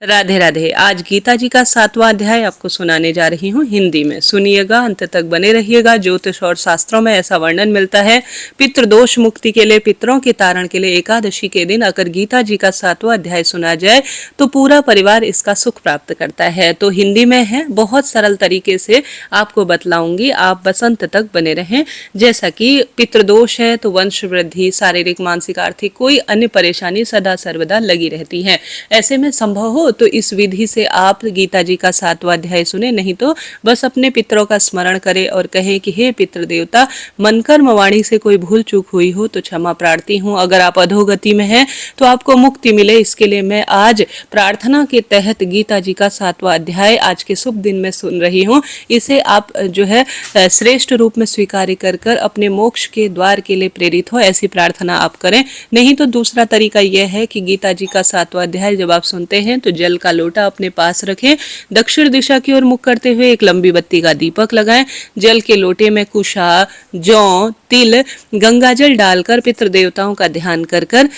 राधे राधे। आज गीता जी का 7वां अध्याय आपको सुनाने जा रही हूँ हिंदी में। सुनिएगा, अंत तक बने रहिएगा। ज्योतिष और शास्त्रों में ऐसा वर्णन मिलता है, पितृ दोष मुक्ति के लिए, पितरों के तारण के लिए एकादशी के दिन अगर गीता जी का 7वां अध्याय सुना जाए तो पूरा परिवार इसका सुख प्राप्त करता है। तो हिंदी में है, बहुत सरल तरीके से आपको बतलाऊंगी, आप बस अंत तक बने रहें। जैसा कि पितृदोष है तो वंश वृद्धि, शारीरिक, मानसिक, आर्थिक कोई अन्य परेशानी सदा सर्वदा लगी रहती है। ऐसे में संभव हो तो इस विधि से आप गीता जी का 7वां अध्याय सुने, नहीं तो बस अपने पितरों का स्मरण करें और कहें कि हे पितृ देवता, मन कर्म वाणी से कोई भूल चूक हुई हो तो क्षमा प्रार्थी हूँ। अगर आप अधोगति में हैं तो आपको मुक्ति मिले, इसके लिए मैं आज प्रार्थना के तहत गीता जी का 7वां अध्याय आज के शुभ दिन में सुन रही हूँ। इसे आप जो है श्रेष्ठ रूप में स्वीकार कर अपने मोक्ष के द्वार के लिए प्रेरित हो, ऐसी प्रार्थना आप करें। नहीं तो दूसरा तरीका यह है कि गीता जी का 7वां अध्याय जब आप सुनते हैं तो जल का लोटा अपने पास रखें, दक्षिण दिशा की ओर मुख करते हुए एक लंबी बत्ती का दीपक लगाएं। जल के लोटे में कुशा, जौ, तिल, गंगाजल डालकर पितृ देवताओं का ध्यान कर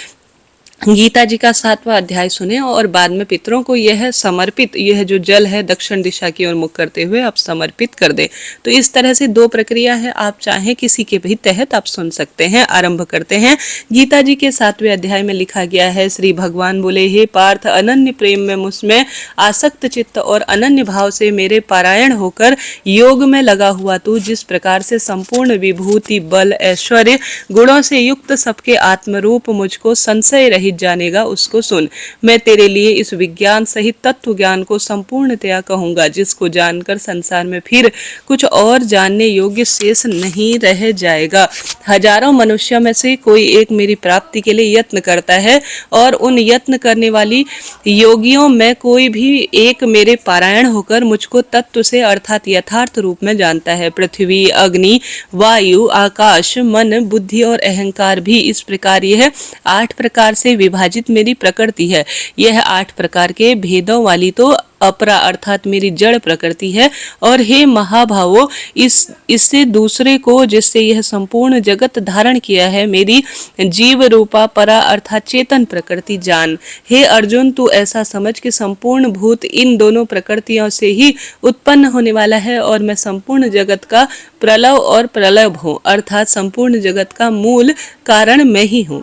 गीता जी का 7वां अध्याय सुने और बाद में पितरों को यह समर्पित, यह जो जल है दक्षिण दिशा की ओर मुख करते हुए आप समर्पित कर दें। तो इस तरह से दो प्रक्रिया है, आप चाहें किसी के भी तहत आप सुन सकते हैं। आरंभ करते हैं। गीता जी के 7वें अध्याय में लिखा गया है, श्री भगवान बोले, हे पार्थ, अनन्य प्रेम में मुझमें आसक्त चित्त और अनन्य भाव से मेरे पारायण होकर योग में लगा हुआ तू जिस प्रकार से संपूर्ण विभूति, बल, ऐश्वर्य, गुणों से युक्त सबके आत्मरूप मुझको संशय रहित जानेगा, उसको सुन। मैं तेरे लिए इस विज्ञान सहित तत्व ज्ञान को संपूर्णतया कहूंगा, जिसको जानकर संसार में फिर कुछ और जानने योग्य शेष नहीं रह जाएगा। हजारों मनुष्यों में से कोई एक मेरी प्राप्ति के लिए यत्न करता है और उन यत्न करने वाली योगियों में कोई भी एक मेरे पारायण होकर मुझको तत्व से अर्थात यथार्थ रूप में जानता है। पृथ्वी, अग्नि, वायु, आकाश, मन, बुद्धि और अहंकार भी इस प्रकार यह 8 प्रकार से विभाजित मेरी प्रकृति है। यह 8 प्रकार के भेदों वाली तो अपरा अर्थात मेरी जड़ प्रकृति है। और हे महाभावो, इससे दूसरे को जिससे यह संपूर्ण जगत धारण किया है, मेरी जीव रूपा परा अर्थात चेतन प्रकृति जान। हे अर्जुन, तू ऐसा समझ कि संपूर्ण भूत इन दोनों प्रकृतियों से ही उत्पन्न होने वाला है और मैं संपूर्ण जगत का प्रलव और प्रलभ हूँ, अर्थात संपूर्ण जगत का मूल कारण मैं ही हूँ।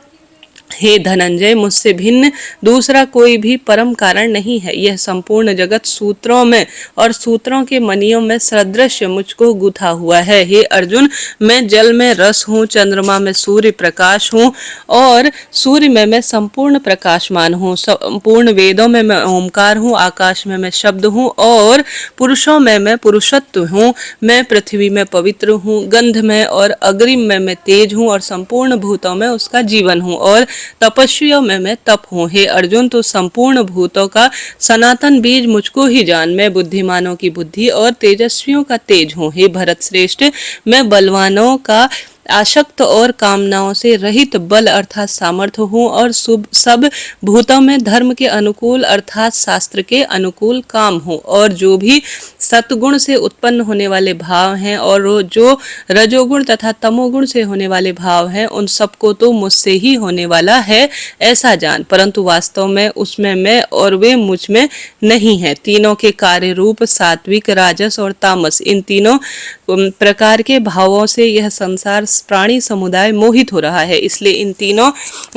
हे धनंजय, मुझसे भिन्न दूसरा कोई भी परम कारण नहीं है। यह संपूर्ण जगत सूत्रों में और सूत्रों के मणियों में सदृश मुझको गुथा हुआ है। हे अर्जुन, मैं जल में रस हूँ, चंद्रमा में सूर्य प्रकाश हूँ और सूर्य में मैं संपूर्ण प्रकाशमान हूँ। संपूर्ण वेदों में मैं ओमकार हूँ, आकाश में मैं शब्द हूँ और पुरुषों में मैं पुरुषत्व हूँ। मैं पृथ्वी में पवित्र हूँ, गंध में और अग्रिम में मैं तेज हूँ और संपूर्ण भूतों में उसका जीवन हूँ और तपस्वियों में मैं तप हूँ। हे अर्जुन, तो संपूर्ण भूतों का सनातन बीज मुझको ही जान। मैं बुद्धिमानों की बुद्धि और तेजस्वियों का तेज हूँ। हे भरत श्रेष्ठ, मैं बलवानों का आशक्त और कामनाओं से रहित बल अर्थात सामर्थ्य हूँ और सब भूतों में धर्म के अनुकूल अर्थात शास्त्र के अनुकूल काम हूँ। और जो भी सतगुण से उत्पन्न होने वाले भाव हैं और जो रजोगुण तथा तमोगुण से होने वाले भाव हैं, उन सबको तो मुझसे ही होने वाला है, ऐसा जान। परंतु वास्तव में उसमें मैं और वे मुझ में नहीं है। तीनों के कार्य रूप सात्विक, राजस और तामस, इन तीनों प्रकार के भावों से यह संसार प्राणी समुदाय मोहित हो रहा है। इसलिए इन तीनों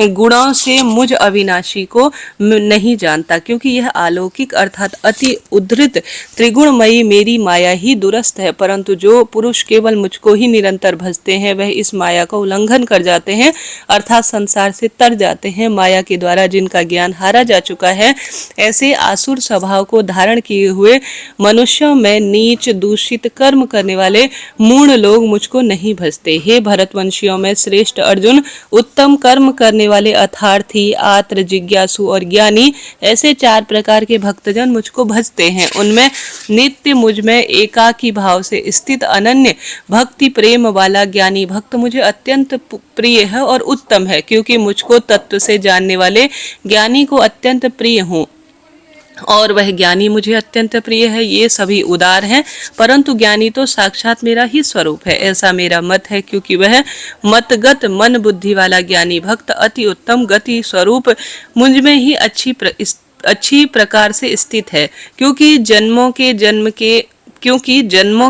गुणों से मुझ अविनाशी को नहीं जानता, क्योंकि यह अलौकिक अर्थात अति उद्धृत त्रिगुणमयी मेरी माया ही दुरस्त है। परंतु जो पुरुष केवल मुझको ही निरंतर भजते हैं, वह इस माया का उल्लंघन कर जाते हैं अर्थात संसार से तर जाते हैं। माया के द्वारा जिनका ज्ञान हारा जा चुका है, ऐसे आसुर स्वभाव को धारण किए हुए मनुष्यों में नीच दूषित कर्म करने वाले मूढ़ लोग मुझको नहीं भजते। हे भरतवंशियों में श्रेष्ठ अर्जुन, उत्तम कर्म करने वाले अर्थार्थी, आत्र, जिज्ञासु और ज्ञानी, ऐसे 4 प्रकार के भक्तजन मुझको भजते हैं। उनमें नित्य मुझ में एकाकी भाव से स्थित अनन्य भक्ति प्रेम वाला ज्ञानी भक्त मुझे अत्यंत प्रिय है और उत्तम है, क्योंकि मुझको तत्व से जानने वाले ज्ञानी को अत्यंत प्रिय हूँ और वह ज्ञानी मुझे अत्यंत प्रिय है। ये सभी उदार हैं, परंतु ज्ञानी तो साक्षात मेरा ही स्वरूप है, ऐसा मेरा मत है। क्योंकि वह मतगत मन बुद्धि वाला ज्ञानी भक्त अति उत्तम गति स्वरूप मुझ में ही अच्छी अच्छी प्रकार से स्थित है, क्योंकि जन्मों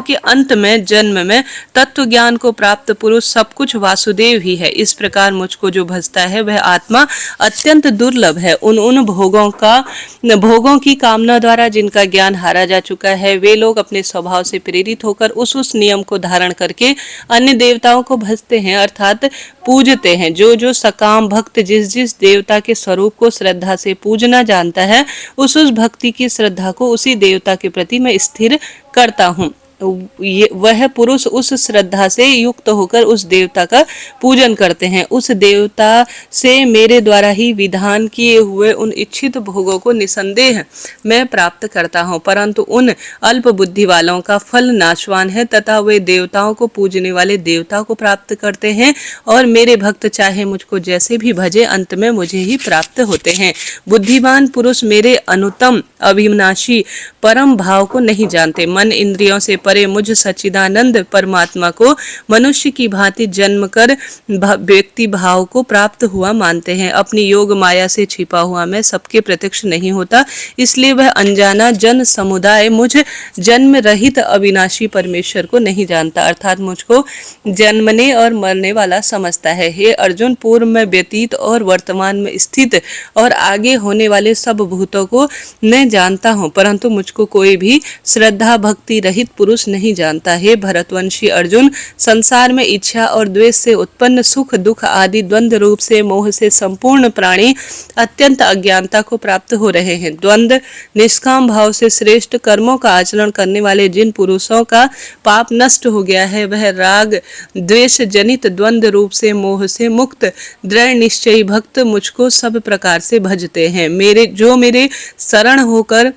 के अंत में जन्म में तत्व ज्ञान को प्राप्त पुरुष सब कुछ वासुदेव ही है। इस प्रकार मुझको जो भजता है वह आत्मा अत्यंत दुर्लभ है। उन भोगों की कामना द्वारा जिनका ज्ञान हारा जा चुका है, वे लोग अपने स्वभाव से प्रेरित होकर उस नियम को धारण करके अन्य देवताओं को भजते हैं, अर्थात पूजते हैं। जो सकाम भक्त जिस देवता के स्वरूप को श्रद्धा से पूजना जानता है, उस भक्ति की श्रद्धा को उसी देवता के प्रति मैं स्थिर करता हूँ। वह पुरुष उस श्रद्धा से युक्त होकर उस देवता का पूजन करते हैं। उस देवता से मेरे द्वारा ही विधान किए हुए उन इच्छित भोगों को निसंदेह मैं प्राप्त करता हूँ, परंतु उन अल्प बुद्धि वालों का फल नाशवान है तथा वे देवताओं को पूजने वाले देवता को प्राप्त करते हैं, और मेरे भक्त चाहे मुझको जैसे भी भजे अंत में मुझे ही प्राप्त होते हैं। बुद्धिमान पुरुष मेरे अनुत्तम अविनाशी परम भाव को नहीं जानते। मन इंद्रियों से परे मुझ सच्चिदानंद परमात्मा को मनुष्य की भांति जन्म कर व्यक्ति भाव को प्राप्त हुआ मानते हैं। अपनी योग माया से छिपा हुआ मैं सबके प्रत्यक्ष नहीं होता, इसलिए वह अनजाना जन समुदाय मुझ जन्म रहित अविनाशी परमेश्वर को नहीं जानता, अर्थात मुझको जन्मने और मरने वाला समझता है। हे अर्जुन, पूर्व में व्यतीत और वर्तमान में स्थित और आगे होने वाले सब भूतों को मैं जानता हूँ, परंतु मुझको कोई भी श्रद्धा भक्ति रहित पुरुष नहीं जानता है। भरतवंशी अर्जुन, संसार में इच्छा और द्वेष से उत्पन्न सुख दुख आदि द्वंद्व रूप से मोह से संपूर्ण प्राणी अत्यंत अज्ञानता को प्राप्त हो रहे हैं। द्वंद्व निष्काम भाव से श्रेष्ठ कर्मों का आचरण करने वाले जिन पुरुषों का पाप नष्ट हो गया है, वह राग द्वेष जनित द्वंद्व रूप से मोह से मुक्त दृढ़ निश्चयी भक्त मुझको सब प्रकार से भजते हैं। मेरे शरण होकर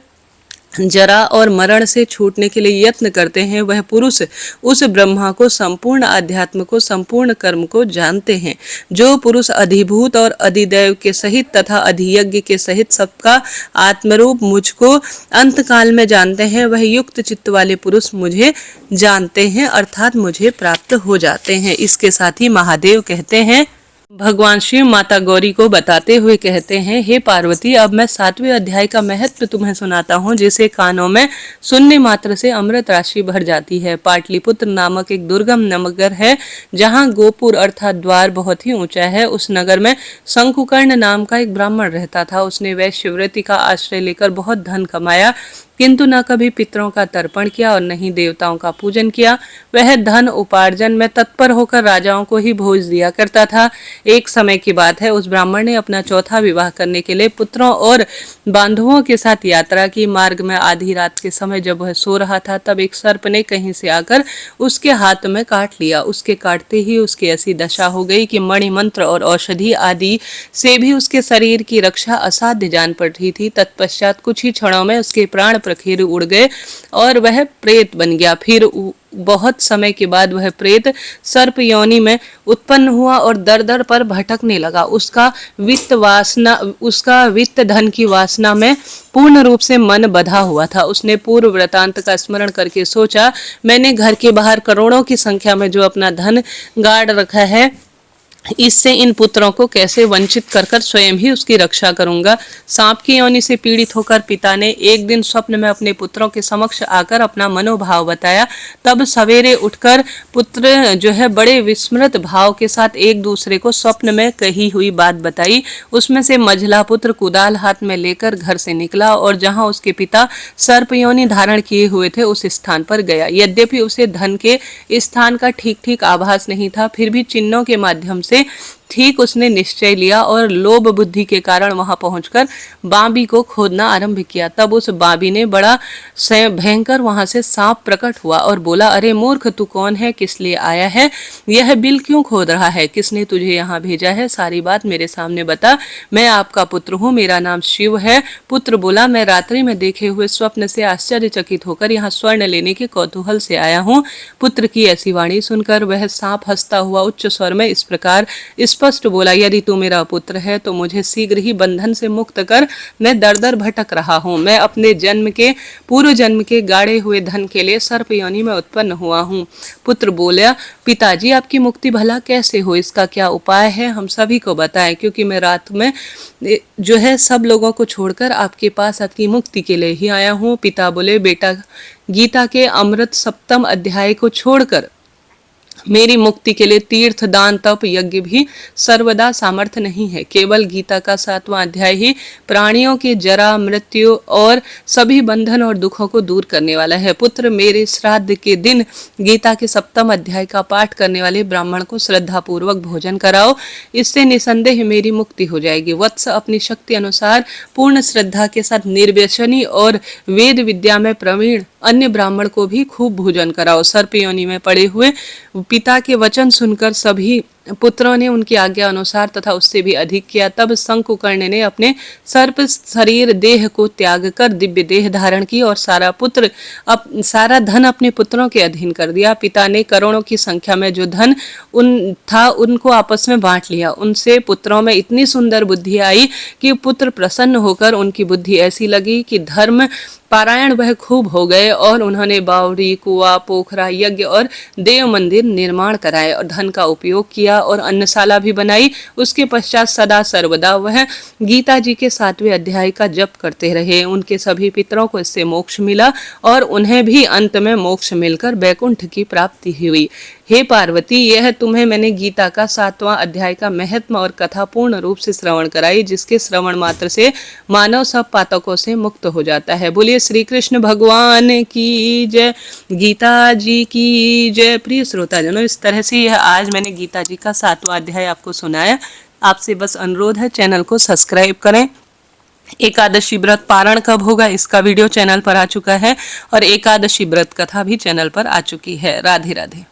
जरा और मरण से छूटने के लिए यत्न करते हैं, वह पुरुष उस ब्रह्मा को, संपूर्ण अध्यात्म को, संपूर्ण कर्म को जानते हैं। जो पुरुष अधिभूत और अधिदैव के सहित तथा अधियज्ञ के सहित सबका आत्मरूप मुझको अंतकाल में जानते हैं, वह युक्त चित्त वाले पुरुष मुझे जानते हैं, अर्थात मुझे प्राप्त हो जाते हैं। इसके साथ ही महादेव कहते हैं, भगवान शिव माता गौरी को बताते हुए कहते हैं, हे पार्वती, अब मैं 7वें अध्याय का महत्व तुम्हें सुनाता हूँ, जिसे कानों में सुनने मात्र से अमृत राशि भर जाती है। पाटलिपुत्र नामक एक दुर्गम नगर है, जहाँ गोपुर अर्थात द्वार बहुत ही ऊंचा है। उस नगर में शंकुकर्ण नाम का एक ब्राह्मण रहता था। उसने वैश्यव्रति का आश्रय लेकर बहुत धन कमाया, किंतु न कभी पितरों का तर्पण किया और न ही देवताओं का पूजन किया। वह धन उपार्जन में तत्पर होकर राजाओं को ही भोज दिया करता था। एक समय की बात है, उस ब्राह्मण ने अपना चौथा विवाह करने के लिए पुत्रों और बांधवों के साथ यात्रा की। मार्ग में आधी रात के समय जब वह सो रहा था, तब एक सर्प ने कहीं से आकर उसके हाथ में काट लिया। उसके काटते ही उसकी ऐसी दशा हो गई कि मणि मंत्र और औषधि आदि से भी उसके शरीर की रक्षा असाध्य जान पड़ रही थी। तत्पश्चात कुछ ही क्षणों में उसके प्राण प्रखेर उड़ गए और वह प्रेत बन गया। फिर बहुत समय के बाद वह प्रेत सर्प योनि में उत्पन्न हुआ और दर दर पर भटकने लगा। उसका वित्त धन की वासना में पूर्ण रूप से मन बधा हुआ था। उसने पूर्व वृतांत का स्मरण करके सोचा, मैंने घर के बाहर करोड़ों की संख्या में जो अपना धन गाड़ रखा है, इससे इन पुत्रों को कैसे वंचित कर स्वयं ही उसकी रक्षा करूंगा। सांप की योनि से पीड़ित होकर पिता ने एक दिन स्वप्न में अपने पुत्रों के समक्ष आकर अपना मनोभाव बताया। तब सवेरे उठकर पुत्र जो है बड़े विस्मृत भाव के साथ एक दूसरे को स्वप्न में कही हुई बात बताई। उसमें से मझला पुत्र कुदाल हाथ में लेकर घर से निकला और जहां उसके पिता सर्प योनि धारण किए हुए थे, उस स्थान पर गया। यद्यपि उसे धन के स्थान का ठीक ठीक आभास नहीं था, फिर भी चिन्हों के माध्यम से ठीक उसने निश्चय लिया और लोभ बुद्धि के कारण वहां पहुंचकर बांबी को खोदना आरंभ किया। तब उस बांबी ने बड़ा भयंकर वहां से सांप प्रकट हुआ और बोला, अरे मूर्ख, तू कौन है, किस लिए आया है, यह बिल क्यों खोद रहा है, किसने तुझे यहाँ भेजा है, सारी बात मेरे सामने बता। मैं आपका पुत्र हूँ, मेरा नाम शिव है। पुत्र बोला, मैं रात्रि में देखे हुए स्वप्न से आश्चर्यचकित होकर यहाँ स्वर्ण लेने के कौतूहल से आया हूँ। पुत्र की ऐसी वाणी सुनकर वह सांप हंसता हुआ उच्च स्वर में इस प्रकार इस स्पष्ट बोला, यदि तू मेरा पुत्र है तो मुझे शीघ्र ही बंधन से मुक्त कर, मैं दर दर भटक रहा हूँ। मैं अपने जन्म के पूर्व जन्म के गाड़े हुए धन के लिए सर्प योनि में उत्पन्न हुआ हूँ। पुत्र बोला, पिताजी आपकी मुक्ति भला कैसे हो, इसका क्या उपाय है, हम सभी को बताएं, क्योंकि मैं रात में जो है सब लोगों को छोड़कर आपके पास आपकी मुक्ति के लिए ही आया हूँ। पिता बोले, बेटा गीता के अमृत सप्तम अध्याय को छोड़कर मेरी मुक्ति के लिए तीर्थ दान तप यज्ञ भी सर्वदा सामर्थ्य नहीं है। केवल गीता का 7वां अध्याय ही प्राणियों के जरा मृत्यु और सभी बंधन और दुखों को दूर करने वाला है। पुत्र, मेरे श्राद्ध के दिन गीता के 7वें अध्याय का पाठ करने वाले ब्राह्मण को श्रद्धा पूर्वक भोजन कराओ, इससे निसंदेह मेरी मुक्ति हो जाएगी। वत्स, अपनी शक्ति अनुसार पूर्ण श्रद्धा के साथ निर्व्यसनी और वेद विद्या में प्रवीण अन्य ब्राह्मण को भी खूब भोजन कराओ। सर्प योनि में पड़े हुए पिता के वचन सुनकर सभी पुत्रों ने उनकी आज्ञा अनुसार तथा उससे भी अधिक किया। तब शंकुकर्ण ने अपने सर्प शरीर देह को त्याग कर दिव्य देह धारण की और सारा धन अपने पुत्रों के अधीन कर दिया। पिता ने करोड़ों की संख्या में जो धन उनको आपस में बांट लिया। उनसे पुत्रों में इतनी सुंदर बुद्धि आई कि पुत्र प्रसन्न होकर उनकी बुद्धि ऐसी लगी कि धर्म पारायण वह खूब हो गए और उन्होंने बावड़ी, कुआं, पोखरा, यज्ञ और देव मंदिर निर्माण कराए और धन का उपयोग किया और अन्नशाला भी बनाई। उसके पश्चात सदा सर्वदा वह गीता जी के 7वें अध्याय का जप करते रहे। उनके सभी पितरों को इससे मोक्ष मिला और उन्हें भी अंत में मोक्ष मिलकर वैकुंठ की प्राप्ति हुई। हे पार्वती, यह तुम्हें मैंने गीता का 7वां अध्याय का महत्व और कथा पूर्ण रूप से श्रवण कराई, जिसके श्रवण मात्र से मानव सब पातकों से मुक्त हो जाता है। बोलिए श्री कृष्ण भगवान की जय, गीता जी की जय। प्रिय श्रोताजनों, इस तरह से यह आज मैंने गीता जी का 7वां अध्याय आपको सुनाया। आपसे बस अनुरोध है, चैनल को सब्सक्राइब करें। एकादशी व्रत पारण कब होगा, इसका वीडियो चैनल पर आ चुका है और एकादशी व्रत कथा भी चैनल पर आ चुकी है। राधे राधे।